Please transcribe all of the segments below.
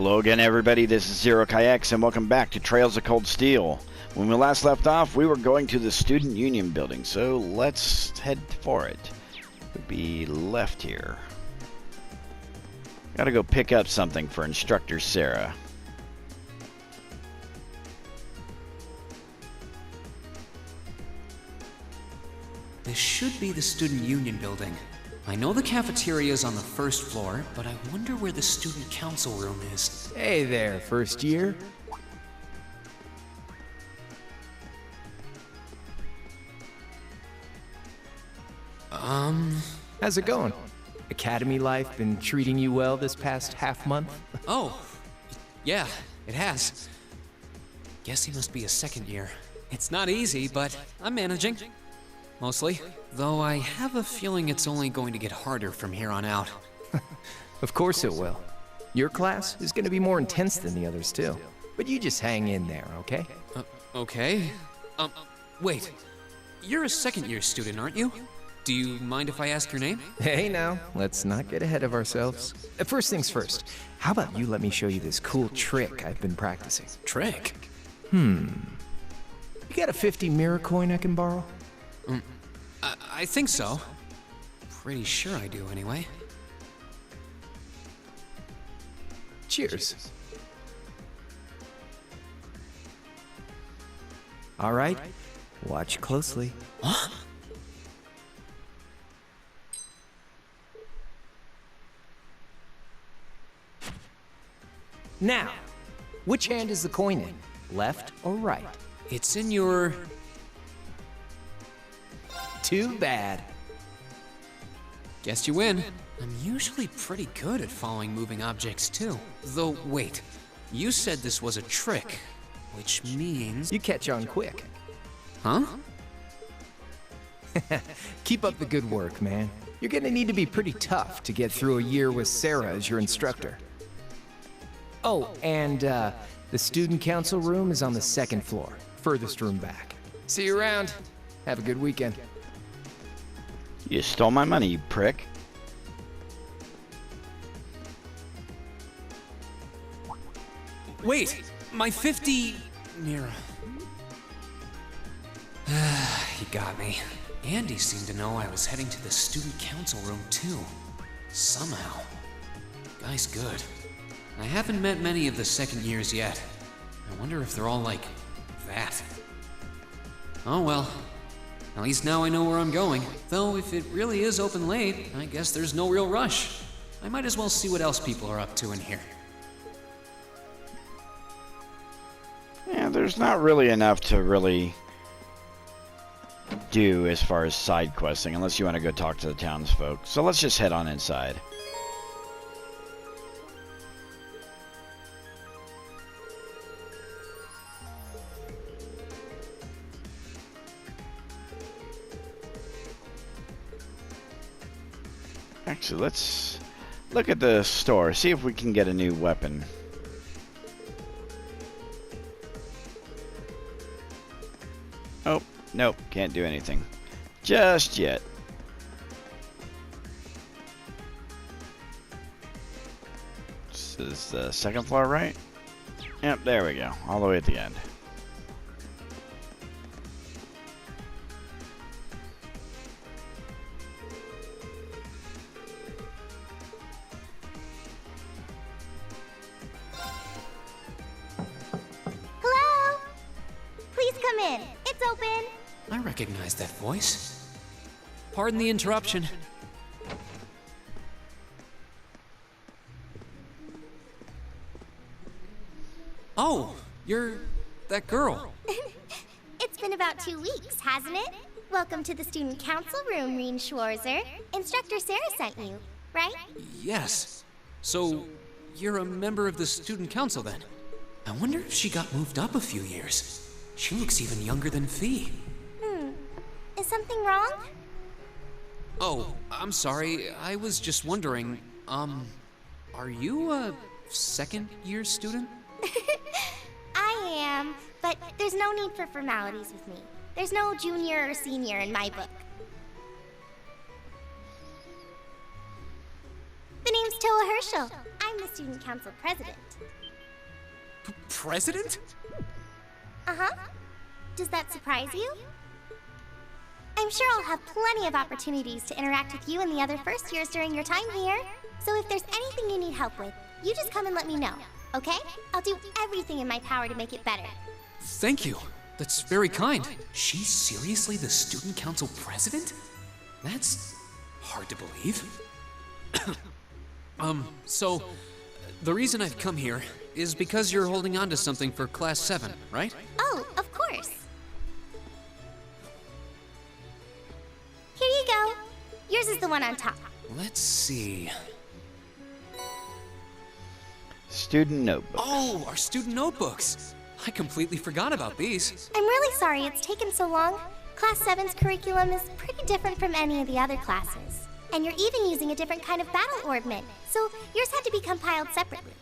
Hello again, everybody. This is Zero KX, and welcome back to Trails of Cold Steel. When we last left off, we were going to the Student Union building, so let's head for it. We'll be left here. Gotta go pick up something for Instructor Sarah. This should be the Student Union building. I know the cafeteria is on the first floor, but I wonder where the Student Council room is. Hey there, first year. How's it going? Academy life been treating you well this past half month? Oh, yeah, it has. Guess he must be a second year. It's not easy, but I'm managing. Mostly. Though I have a feeling it's only going to get harder from here on out. Of course it will. Your class is going to be more intense than the others too. But you just hang in there, okay? Okay. Wait. You're a second year student, aren't you? Do you mind if I ask your name? Hey now, let's not get ahead of ourselves. First things first, how about you let me show you this cool trick I've been practicing? Trick? You got a 50 mirror coin I can borrow? I think so. Pretty sure I do, anyway. Cheers. All right, watch closely. What? Now, which hand is the coin in? Left or right? It's in your... Too bad. Guess you win. I'm usually pretty good at following moving objects, too. Though, wait. You said this was a trick, which means... You catch on quick. Huh? Keep up the good work, man. You're gonna need to be pretty tough to get through a year with Sarah as your instructor. Oh, and the student council room is on the second floor, furthest room back. See you around. Have a good weekend. You stole my money, you prick. Wait! My 50... Mira. He got me. Andy seemed to know I was heading to the student council room, too. Somehow. Guy's good. I haven't met many of the second years yet. I wonder if they're all like that. Oh well. At least now I know where I'm going. Though if it really is open late, I guess there's no real rush. I might as well see what else people are up to in here. Yeah, there's not really enough to really do as far as side questing, unless you want to go talk to the townsfolk. So let's just head on inside. Actually, let's look at the store, see if we can get a new weapon. Oh, nope, can't do anything. Just yet. This is the second floor, right? Yep, there we go. All the way at the end. It's open. I recognize that voice. Pardon the interruption. Oh, you're that girl. It's been about 2 weeks, hasn't it? Welcome to the student council room, Reen Schwarzer. Instructor Sarah sent you, right? Yes. So, you're a member of the student council then? I wonder if she got moved up a few years. She looks even younger than Fee. Is something wrong? Oh, I'm sorry. I was just wondering, are you a second-year student? I am, but there's no need for formalities with me. There's no junior or senior in my book. The name's Toa Herschel. I'm I'm the student council president. President? Uh-huh. Does that surprise you? I'm sure I'll have plenty of opportunities to interact with you and the other first years during your time here. So if there's anything you need help with, you just come and let me know, okay? I'll do everything in my power to make it better. Thank you. That's very kind. She's seriously the student council president? That's hard to believe. So, the reason I've come here is because you're holding on to something for Class 7, right? Oh, of course. Here you go. Yours is the one on top. Let's see. Student notebook. Oh, our student notebooks. I completely forgot about these. I'm really sorry it's taken so long. Class 7's curriculum is pretty different from any of the other classes. And you're even using a different kind of battle orbment, so yours had to be compiled separately.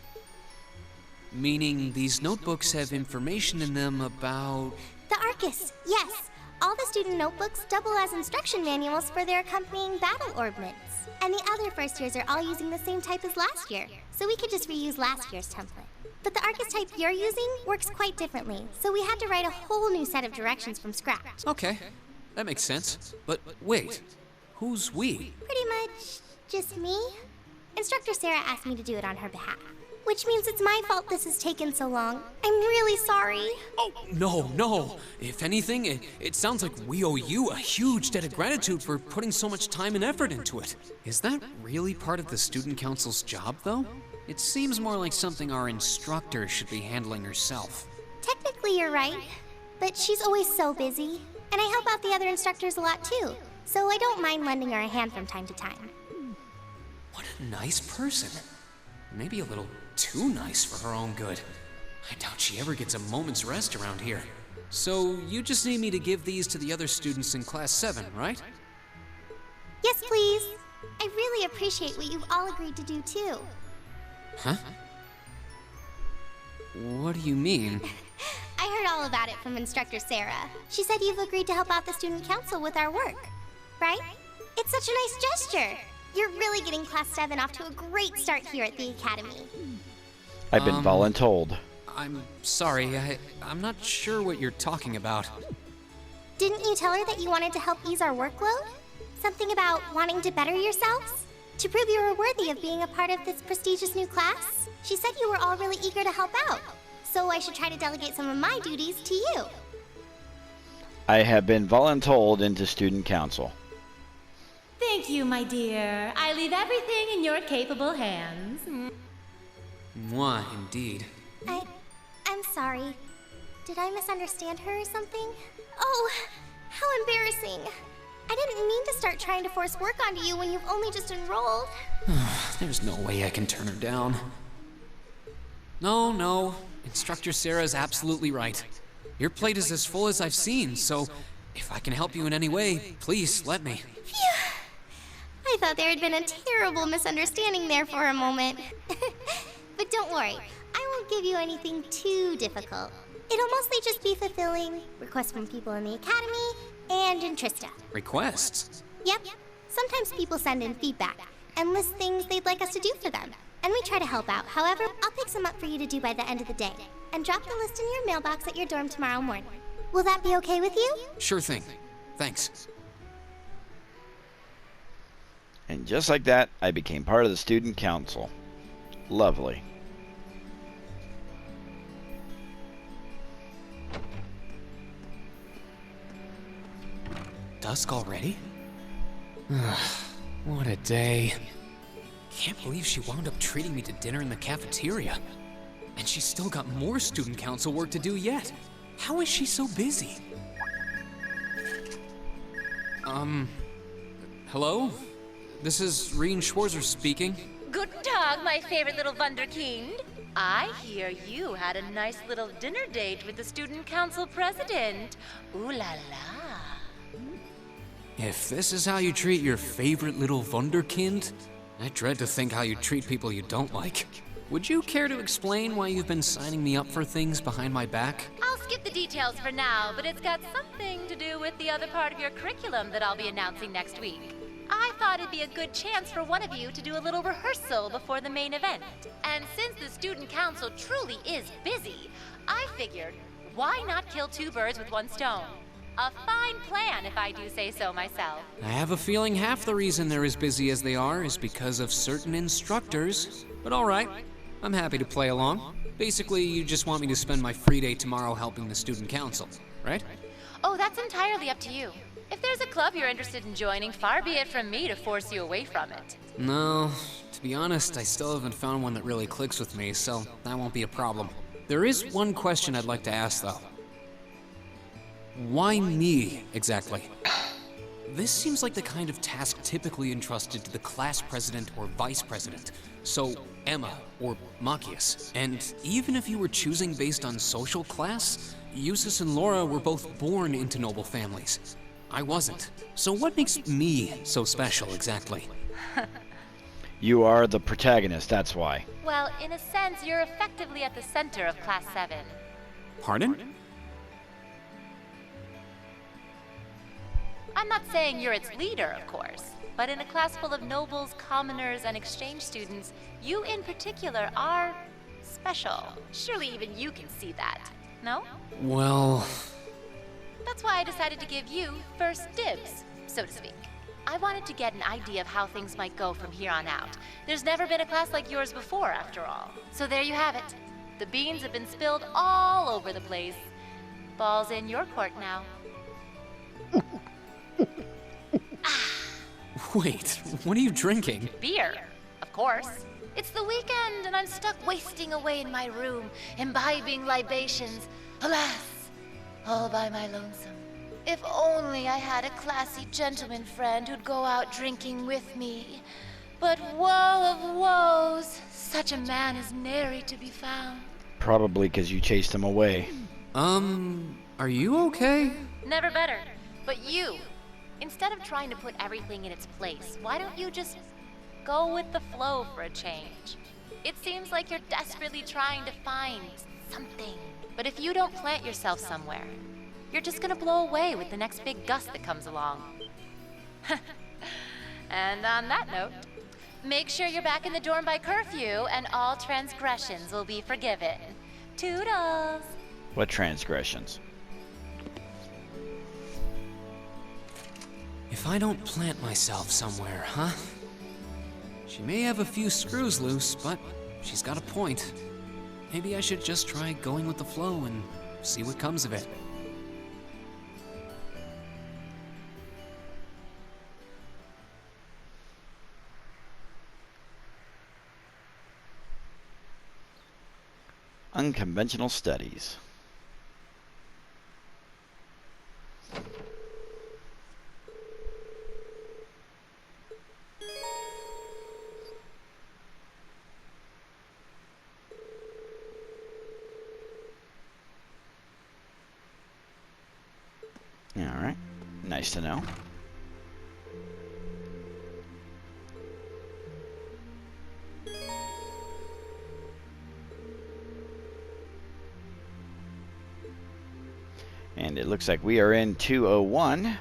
Meaning these notebooks have information in them about... The Arcus, yes. All the student notebooks double as instruction manuals for their accompanying battle orbments. And the other first years are all using the same type as last year, so we could just reuse last year's template. But the Arcus type you're using works quite differently, so we had to write a whole new set of directions from scratch. Okay, that makes sense. But wait, who's we? Pretty much just me. Instructor Sarah asked me to do it on her behalf, which means it's my fault this has taken so long. I'm really sorry. Oh, no. If anything, it sounds like we owe you a huge debt of gratitude for putting so much time and effort into it. Is that really part of the student council's job, though? It seems more like something our instructor should be handling herself. Technically, you're right, but she's always so busy. And I help out the other instructors a lot, too, so I don't mind lending her a hand from time to time. What a nice person. Maybe a little too nice for her own good. I doubt she ever gets a moment's rest around here. So, you just need me to give these to the other students in Class 7, right? Yes, please. I really appreciate what you've all agreed to do, too. Huh? What do you mean? I heard all about it from Instructor Sarah. She said you've agreed to help out the student council with our work, right? It's such a nice gesture. You're really getting Class 7 off to a great start here at the Academy. I've been voluntold. I'm sorry, I'm not sure what you're talking about. Didn't you tell her that you wanted to help ease our workload? Something about wanting to better yourselves? To prove you were worthy of being a part of this prestigious new class? She said you were all really eager to help out, so I should try to delegate some of my duties to you. I have been voluntold into student council. Thank you, my dear. I leave everything in your capable hands. Mwah, indeed. I'm sorry. Did I misunderstand her or something? Oh, how embarrassing. I didn't mean to start trying to force work onto you when you've only just enrolled. There's no way I can turn her down. No. Instructor Sarah's absolutely right. Your plate is as full as I've seen, so if I can help you in any way, please let me. Phew. I thought there had been a terrible misunderstanding there for a moment. But don't worry, I won't give you anything too difficult. It'll mostly just be fulfilling requests from people in the Academy and in Trista. Requests? Yep. Sometimes people send in feedback and list things they'd like us to do for them. And we try to help out. However, I'll pick some up for you to do by the end of the day. And drop the list in your mailbox at your dorm tomorrow morning. Will that be okay with you? Sure thing. Thanks. And just like that, I became part of the student council. Lovely. Dusk already? What a day. Can't believe she wound up treating me to dinner in the cafeteria. And she's still got more student council work to do yet. How is she so busy? Hello? This is Rien Schwarzer speaking. Guten Tag, my favorite little Wunderkind. I hear you had a nice little dinner date with the student council president. Ooh la la. If this is how you treat your favorite little Wunderkind, I dread to think how you treat people you don't like. Would you care to explain why you've been signing me up for things behind my back? I'll skip the details for now, but it's got something to do with the other part of your curriculum that I'll be announcing next week. I thought it'd be a good chance for one of you to do a little rehearsal before the main event. And since the student council truly is busy, I figured, why not kill two birds with one stone? A fine plan, if I do say so myself. I have a feeling half the reason they're as busy as they are is because of certain instructors. But alright, I'm happy to play along. Basically, you just want me to spend my free day tomorrow helping the student council, right? Oh, that's entirely up to you. If there's a club you're interested in joining, far be it from me to force you away from it. No, to be honest, I still haven't found one that really clicks with me, so that won't be a problem. There is one question I'd like to ask, though. Why me, exactly? This seems like the kind of task typically entrusted to the class president or vice president. So, Emma or Machias. And even if you were choosing based on social class, Eustace and Laura were both born into noble families. I wasn't. So what makes me so special, exactly? You are the protagonist, that's why. Well, in a sense, you're effectively at the center of Class 7. Pardon? I'm not saying you're its leader, of course, but in a class full of nobles, commoners, and exchange students, you in particular are special. Surely even you can see that, no? Well... That's why I decided to give you first dibs, so to speak. I wanted to get an idea of how things might go from here on out. There's never been a class like yours before, after all. So there you have it. The beans have been spilled all over the place. Ball's in your court now. Wait, what are you drinking? Beer, of course. It's the weekend and I'm stuck wasting away in my room, imbibing libations. Alas, all by my lonesome. If only I had a classy gentleman friend who'd go out drinking with me. But woe of woes, such a man is nary to be found. Probably because you chased him away. Are you okay? Never better. But you, instead of trying to put everything in its place, why don't you just go with the flow for a change? It seems like you're desperately trying to find something. But if you don't plant yourself somewhere, you're just gonna blow away with the next big gust that comes along. And on that note, make sure you're back in the dorm by curfew and all transgressions will be forgiven. Toodles! What transgressions? If I don't plant myself somewhere, huh? She may have a few screws loose, but she's got a point. Maybe I should just try going with the flow and see what comes of it. Unconventional studies. All right, nice to know. And it looks like we are in 201.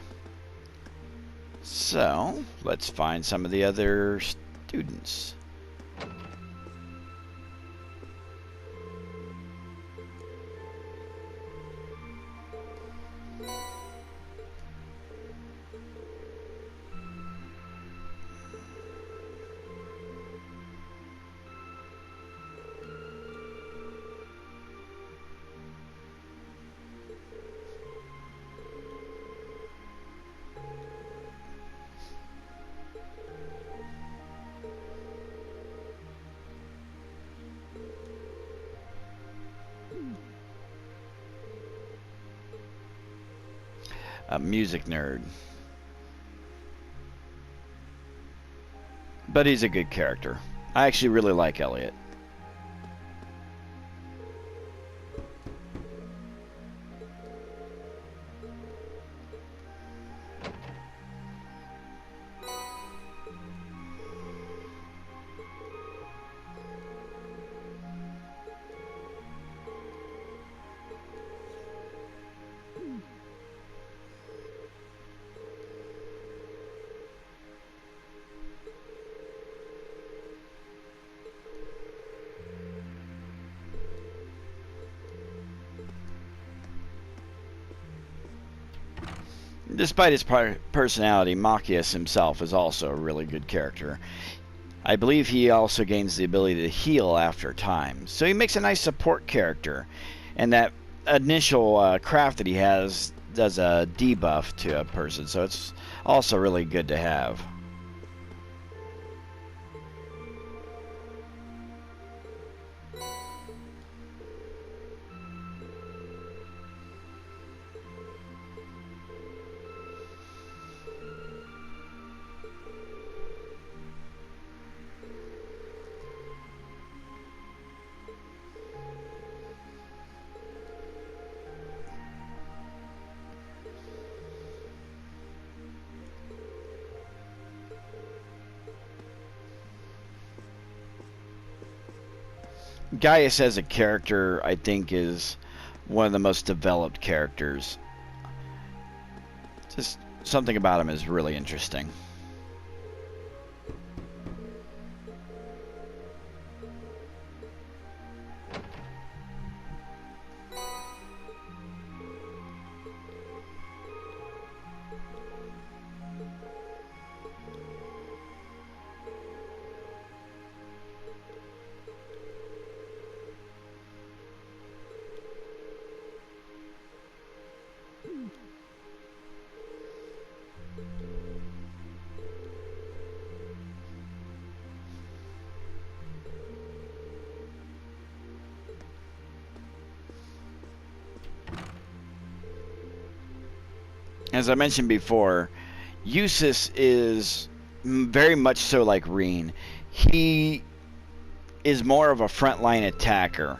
So, let's find some of the other students. A music nerd. But he's a good character. I actually really like Elliot. Despite his personality, Machias himself is also a really good character. I believe he also gains the ability to heal after time. So he makes a nice support character. And that initial craft that he has does a debuff to a person. So it's also really good to have. Gaius as a character, I think, is one of the most developed characters. Just something about him is really interesting. As I mentioned before, Eustace is very much so like Reen. He is more of a frontline attacker.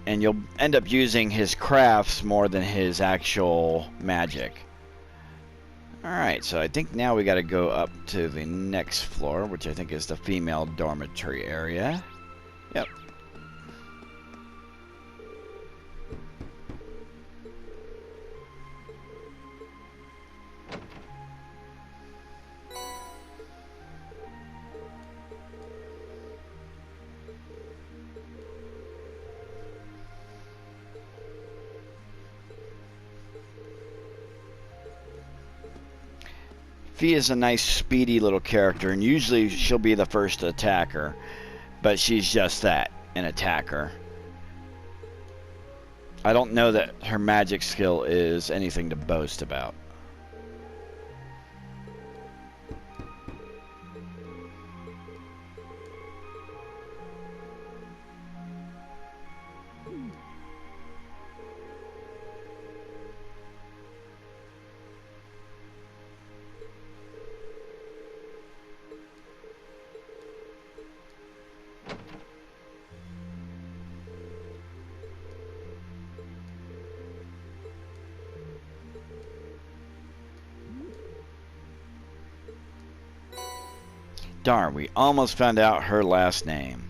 And you'll end up using his crafts more than his actual magic. Alright, so I think now we gotta go up to the next floor, which I think is the female dormitory area. Yep. Fee is a nice, speedy little character, and usually she'll be the first attacker, but she's just that, an attacker. I don't know that her magic skill is anything to boast about. Darn, we almost found out her last name.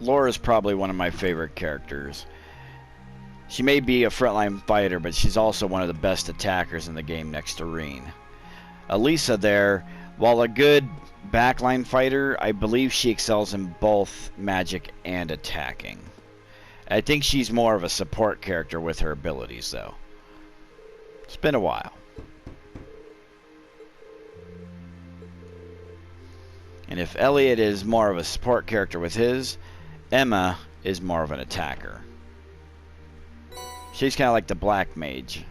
Laura's probably one of my favorite characters. She may be a frontline fighter, but she's also one of the best attackers in the game next to Reen. Elisa there, while a good backline fighter, I believe she excels in both magic and attacking. I think she's more of a support character with her abilities, though. It's been a while. And if Elliot is more of a support character with his, Emma is more of an attacker. She's kind of like the black mage.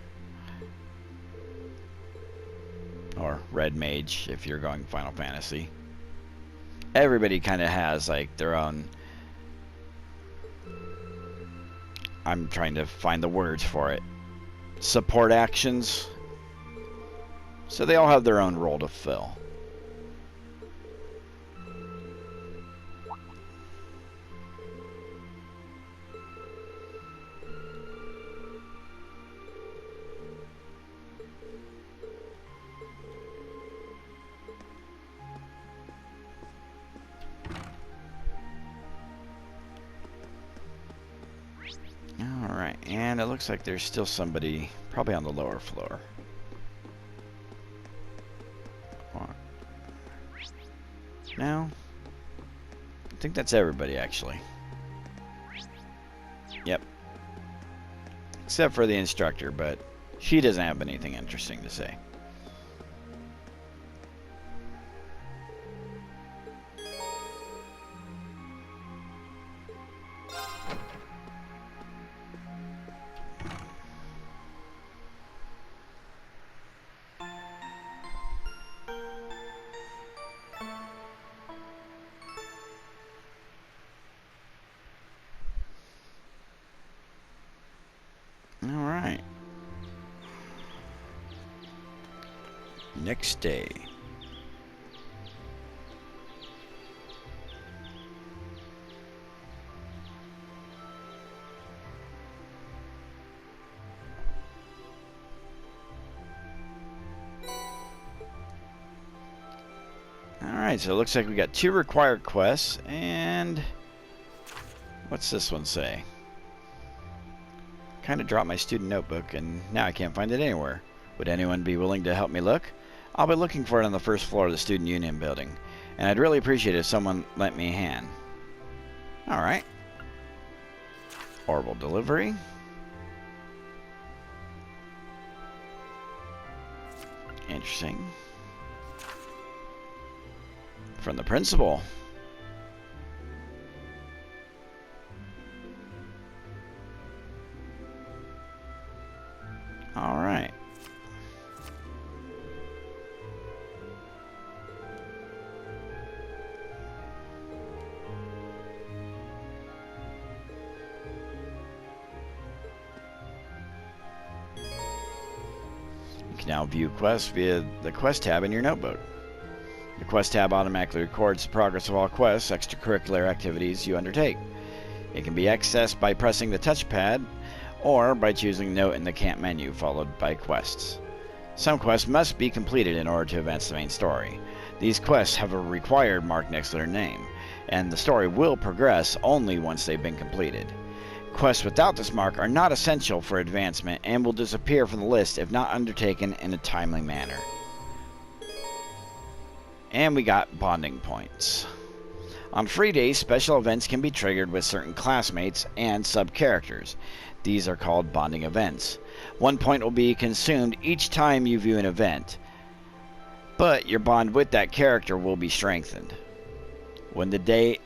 or red mage if you're going Final Fantasy. Everybody kind of has like their own. I'm trying to find the words for it. Support actions. So they all have their own role to fill. Alright, and it looks like there's still somebody probably on the lower floor. No? I think that's everybody, actually. Yep. Except for the instructor, but she doesn't have anything interesting to say. Alright. Next day. Alright, so it looks like we got 2 required quests, and what's this one say? Kind of dropped my student notebook, and now I can't find it anywhere. Would anyone be willing to help me look? I'll be looking for it on the first floor of the Student Union building, and I'd really appreciate it if someone lent me a hand. Alright. Oral delivery. Interesting. From the principal. All right. You can now view quests via the quest tab in your notebook. The quest tab automatically records the progress of all quests, extracurricular activities you undertake. It can be accessed by pressing the touchpad or by choosing Note in the camp menu, followed by Quests. Some quests must be completed in order to advance the main story. These quests have a required mark next to their name, and the story will progress only once they've been completed. Quests without this mark are not essential for advancement and will disappear from the list if not undertaken in a timely manner. And we got bonding points. On free days, special events can be triggered with certain classmates and sub-characters. These are called bonding events. 1 point will be consumed each time you view an event, but your bond with that character will be strengthened. When the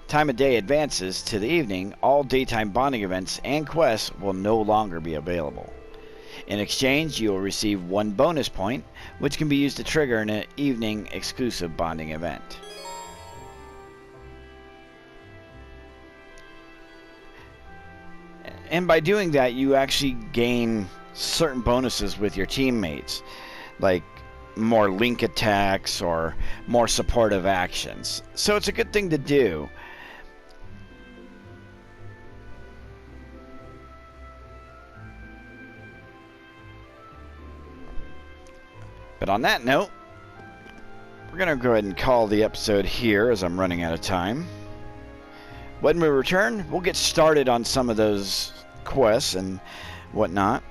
time of day advances to the evening, all daytime bonding events and quests will no longer be available. In exchange, you will receive 1 bonus point, which can be used to trigger an evening exclusive bonding event. And by doing that, you actually gain certain bonuses with your teammates, like more link attacks or more supportive actions. So it's a good thing to do. But on that note, we're going to go ahead and call the episode here as I'm running out of time. When we return, we'll get started on some of those quests and whatnot.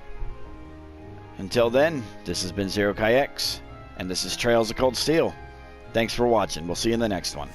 Until then, this has been Zero Chi X, and this is Trails of Cold Steel. Thanks for watching. We'll see you in the next one.